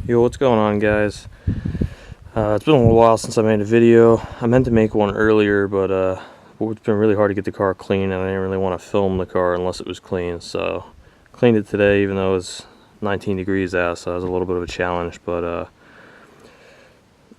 Yo, what's going on, guys? It's been a little while since I made a video. I meant to make one earlier, but it's been really hard to get the car clean, and I didn't really want to film the car unless it was clean. So cleaned it today, even though it's 19 degrees out, so it was a little bit of a challenge. But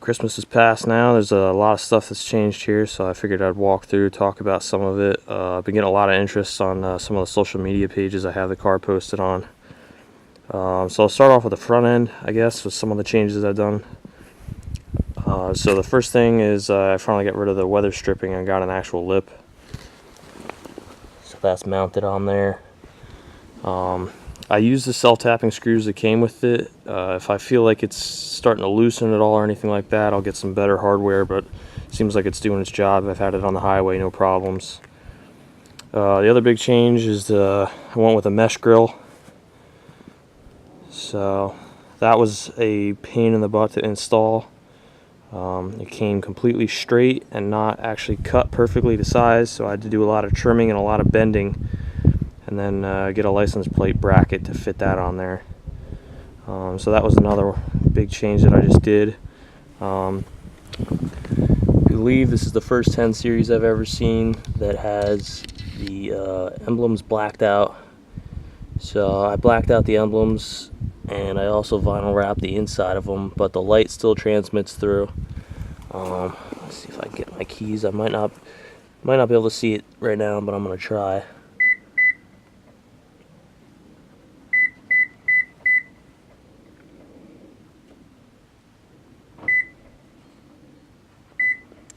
Christmas is past now. There's a lot of stuff that's changed here, so I figured I'd walk through, talk about some of it. I've been getting a lot of interest on some of the social media pages I have the car posted on. So I'll start off with the front end, I guess, with some of the changes I've done. So the first thing is I finally got rid of the weather stripping. I got an actual lip, so that's mounted on there. I use the self-tapping screws that came with it. If I feel like it's starting to loosen at all or anything like that, I'll get some better hardware, but it seems like it's doing its job. I've had it on the highway, no problems. The other big change is I went with a mesh grill. So that was a pain in the butt to install. It came completely straight and not actually cut perfectly to size, so I had to do a lot of trimming and a lot of bending, and then get a license plate bracket to fit that on there. So that was another big change that I just did. I believe this is the first 10 series I've ever seen that has the emblems blacked out. So I blacked out the emblems, and I also vinyl wrapped the inside of them, but the light still transmits through. Let's see if I can get my keys. I might not be able to see it right now, but I'm gonna try.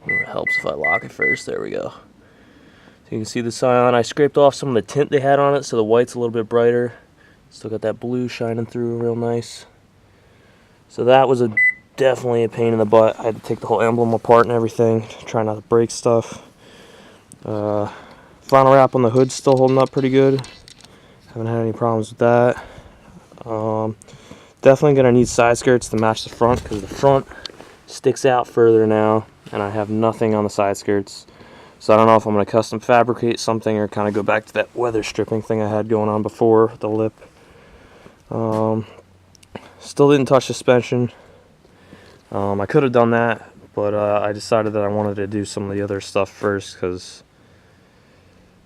It helps if I lock it first. There we go. So you can see the Scion. I scraped off some of the tint they had on it, so the white's a little bit brighter. Still got that blue shining through real nice. So that was definitely a pain in the butt. I had to take the whole emblem apart and everything, try not to break stuff. Vinyl wrap on the hood's still holding up pretty good. Haven't had any problems with that. Definitely gonna need side skirts to match the front, because the front sticks out further now, and I have nothing on the side skirts. So I don't know if I'm gonna custom fabricate something or kind of go back to that weather stripping thing I had going on before, the lip. Still didn't touch suspension. I could have done that, but I decided that I wanted to do some of the other stuff first, because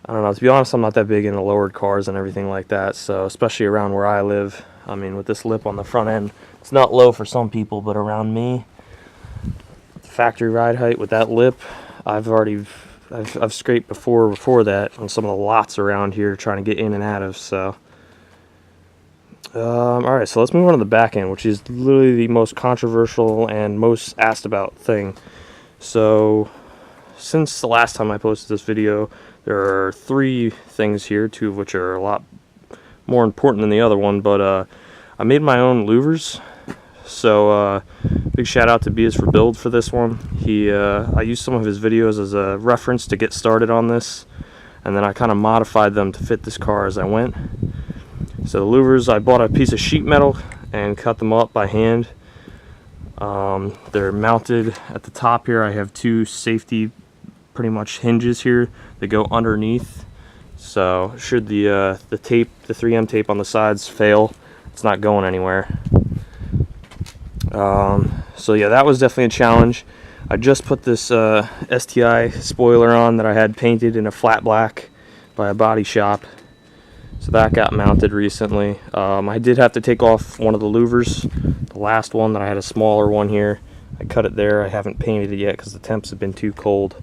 I don't know, to be honest, I'm not that big into lowered cars and everything like that. So especially around where I live, I mean, with this lip on the front end, it's not low for some people, but around me, factory ride height with that lip, I've scraped before that on some of the lots around here trying to get in and out of. So alright, so let's move on to the back end, which is literally the most controversial and most asked about thing. So since the last time I posted this video, there are 3 things here, 2 of which are a lot more important than the other one, but I made my own louvers. So big shout out to B is for Build for this one. I used some of his videos as a reference to get started on this, and then I kind of modified them to fit this car as I went. So the louvers, I bought a piece of sheet metal and cut them up by hand. They're mounted at the top here. I have 2 safety pretty much hinges here that go underneath. So should the tape, the 3M tape on the sides fail, it's not going anywhere. So yeah, that was definitely a challenge. I just put this STI spoiler on that I had painted in a flat black by a body shop. So that got mounted recently. I did have to take off one of the louvers, the last one that I had a smaller one here. I cut it there. I haven't painted it yet because the temps have been too cold.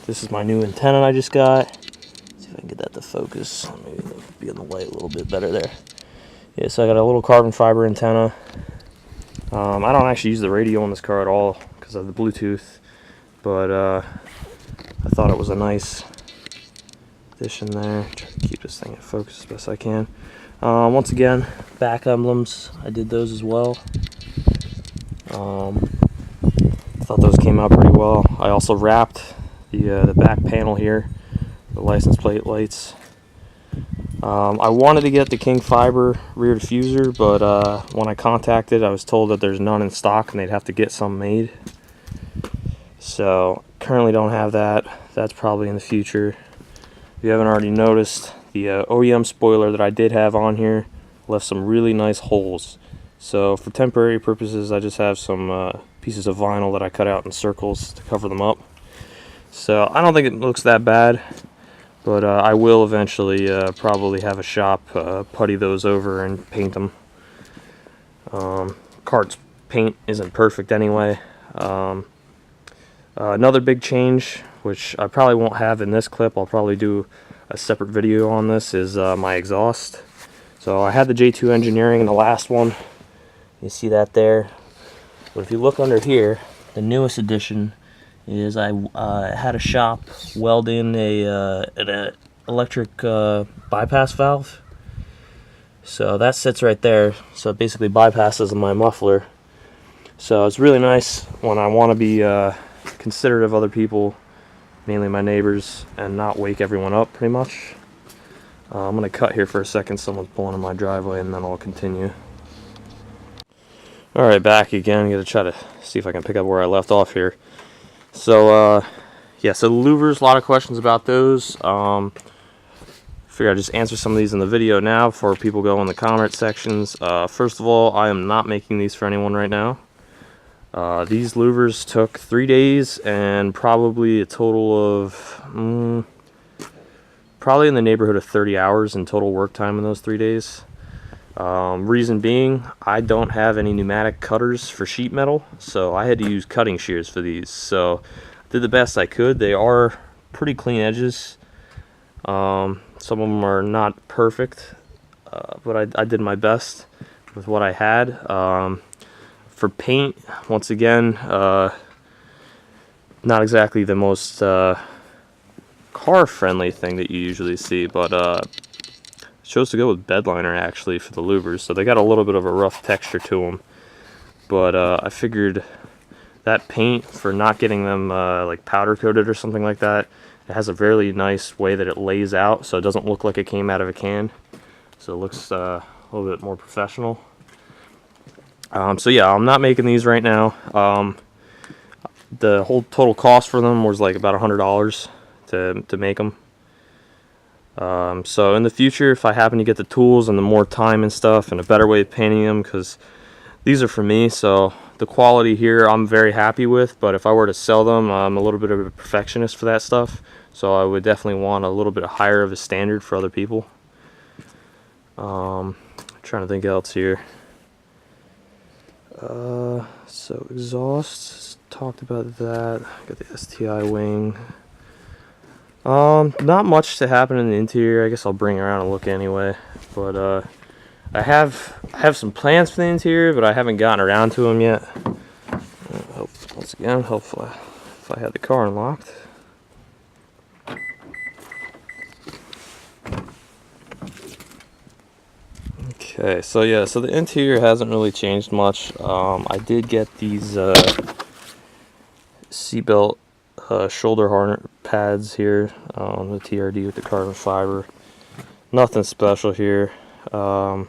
This is my new antenna I just got. Let's see if I can get that to focus. Maybe it'll be in the light a little bit better there. Yeah, so I got a little carbon fiber antenna. I don't actually use the radio on this car at all because of the Bluetooth, but I thought it was a nice addition there. Try to keep this thing in focus as best I can. Once again, back emblems, I did those as well. I thought those came out pretty well. I also wrapped the back panel here, the license plate lights. I wanted to get the King Fiber rear diffuser, but when I contacted, I was told that there's none in stock and they'd have to get some made. So currently don't have that. That's probably in the future. If you haven't already noticed, the OEM spoiler that I did have on here left some really nice holes. So for temporary purposes, I just have some pieces of vinyl that I cut out in circles to cover them up. So I don't think it looks that bad, but I will eventually probably have a shop putty those over and paint them. Cart's paint isn't perfect anyway. Another big change, which I probably won't have in this clip, I'll probably do a separate video on this, is my exhaust. So I had the J2 Engineering in the last one. You see that there. But if you look under here, the newest addition is I had a shop weld in an electric bypass valve. So that sits right there. So it basically bypasses my muffler. So it's really nice when I want to be considerate of other people, mainly my neighbors, and not wake everyone up pretty much. I'm going to cut here for a second. Someone's pulling in my driveway, and then I'll continue. Alright, back again. I'm going to try to see if I can pick up where I left off here. So, yeah, so the louvers, a lot of questions about those. Figure I'd just answer some of these in the video now before people go in the comment sections. First of all, I am not making these for anyone right now. These louvers took 3 days and probably a total of probably in the neighborhood of 30 hours in total work time in those 3 days. Reason being, I don't have any pneumatic cutters for sheet metal, so I had to use cutting shears for these. So I did the best I could. They are pretty clean edges. Some of them are not perfect, but I did my best with what I had. For paint, once again, not exactly the most car-friendly thing that you usually see, but chose to go with bedliner actually for the louvers, so they got a little bit of a rough texture to them. But I figured that paint, for not getting them like powder coated or something like that, it has a very nice way that it lays out, so it doesn't look like it came out of a can. So it looks a little bit more professional. So yeah, I'm not making these right now. The whole total cost for them was like about $100 to make them. So in the future, if I happen to get the tools and the more time and stuff and a better way of painting them, because these are for me, so the quality here I'm very happy with, but if I were to sell them, I'm a little bit of a perfectionist for that stuff, so I would definitely want a little bit higher of a standard for other people. Trying to think else here. So exhaust, talked about that. Got the STI wing. Not much to happen in the interior. I guess I'll bring it around and look anyway. But I have some plans for the interior, but I haven't gotten around to them yet. Once again, hopefully, if I had the car unlocked. Okay, so yeah, so the interior hasn't really changed much. I did get these seatbelt shoulder harness pads here on the TRD with the carbon fiber. Nothing special here. The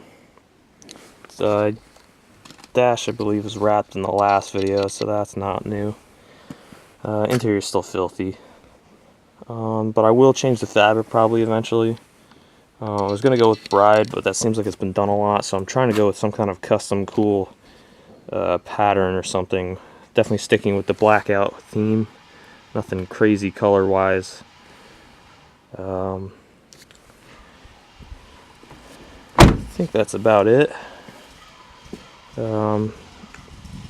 dash, I believe, was wrapped in the last video, so that's not new. Interior is still filthy, but I will change the fabric probably eventually. I was going to go with Bride, but that seems like it's been done a lot, so I'm trying to go with some kind of custom cool pattern or something. Definitely sticking with the blackout theme. Nothing crazy color-wise. I think that's about it.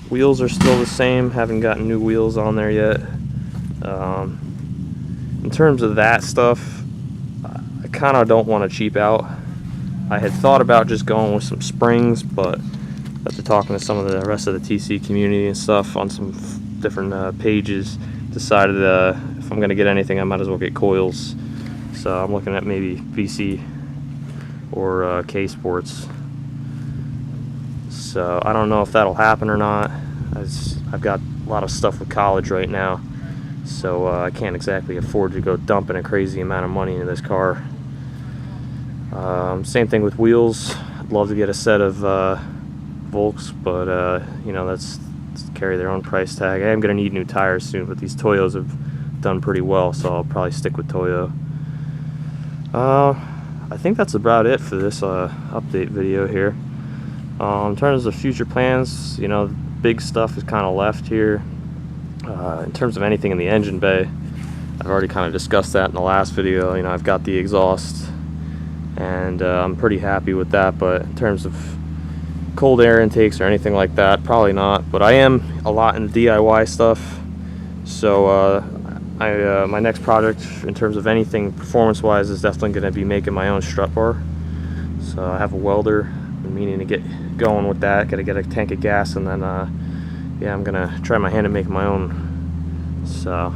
Wheels are still the same. Haven't gotten new wheels on there yet. In terms of that stuff, I kind of don't want to cheap out. I had thought about just going with some springs, but after talking to some of the rest of the TC community and stuff on some different pages, decided if I'm going to get anything, I might as well get coils. So I'm looking at maybe VC or K Sports. So I don't know if that'll happen or not. I've got a lot of stuff with college right now, so I can't exactly afford to go dumping a crazy amount of money into this car. Same thing with wheels. I'd love to get a set of Volks, but you know, that's carry their own price tag. I am going to need new tires soon, but these Toyos have done pretty well, so I'll probably stick with Toyo. I think that's about it for this update video here. In terms of future plans, you know, big stuff is kind of left here. In terms of anything in the engine bay, I've already kind of discussed that in the last video. You know, I've got the exhaust, and I'm pretty happy with that. But in terms of cold air intakes or anything like that, probably not. But I am a lot in DIY stuff. So my next project, in terms of anything performance-wise, is definitely going to be making my own strut bar. So I have a welder. I'm meaning to get going with that. Got to get a tank of gas, and then yeah, I'm gonna try my hand at making my own. So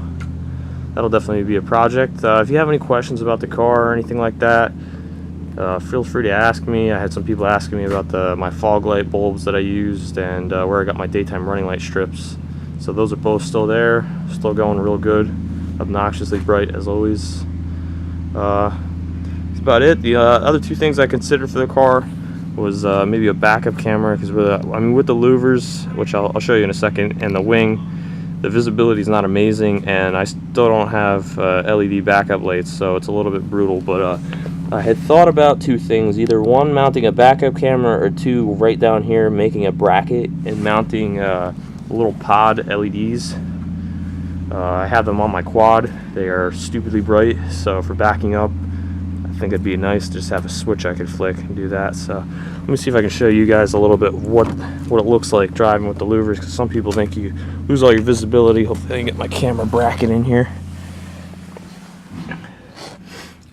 that'll definitely be a project. If you have any questions about the car or anything like that, feel free to ask me. I had some people asking me about my fog light bulbs that I used, and where I got my daytime running light strips. So those are both still there, still going real good, obnoxiously bright as always. That's about it. The other two things I considered for the car was maybe a backup camera, because with the Louvers, which I'll show you in a second, and the wing, the visibility is not amazing, and I still don't have LED backup lights, so it's a little bit brutal. But I had thought about two things: either one, mounting a backup camera, or two, right down here, making a bracket and mounting little pod LEDs. I have them on my quad. They are stupidly bright, so for backing up, I think it'd be nice to just have a switch I could flick and do that. So let me see if I can show you guys a little bit what it looks like driving with the Louvers, because some people think you lose all your visibility. Hopefully I can get my camera bracket in here.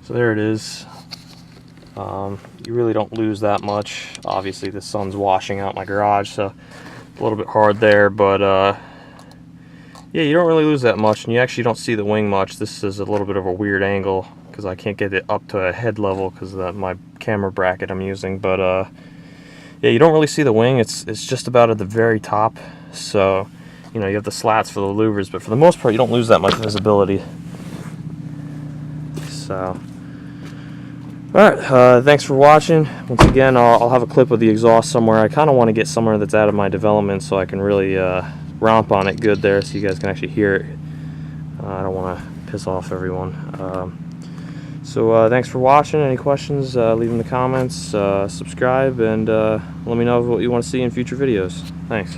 So there it is. You really don't lose that much. Obviously the sun's washing out my garage, so a little bit hard there, but yeah, you don't really lose that much, and you actually don't see the wing much. This is a little bit of a weird angle because I can't get it up to a head level because of my camera bracket I'm using. But yeah, you don't really see the wing. It's just about at the very top. So, you know, you have the slats for the louvers, but for the most part, you don't lose that much visibility. So, all right, thanks for watching. Once again, I'll have a clip of the exhaust somewhere. I kind of want to get somewhere that's out of my development so I can really romp on it good there, so you guys can actually hear it. I don't want to piss off everyone. So thanks for watching. Any questions, leave them in the comments, subscribe, and let me know what you want to see in future videos. Thanks.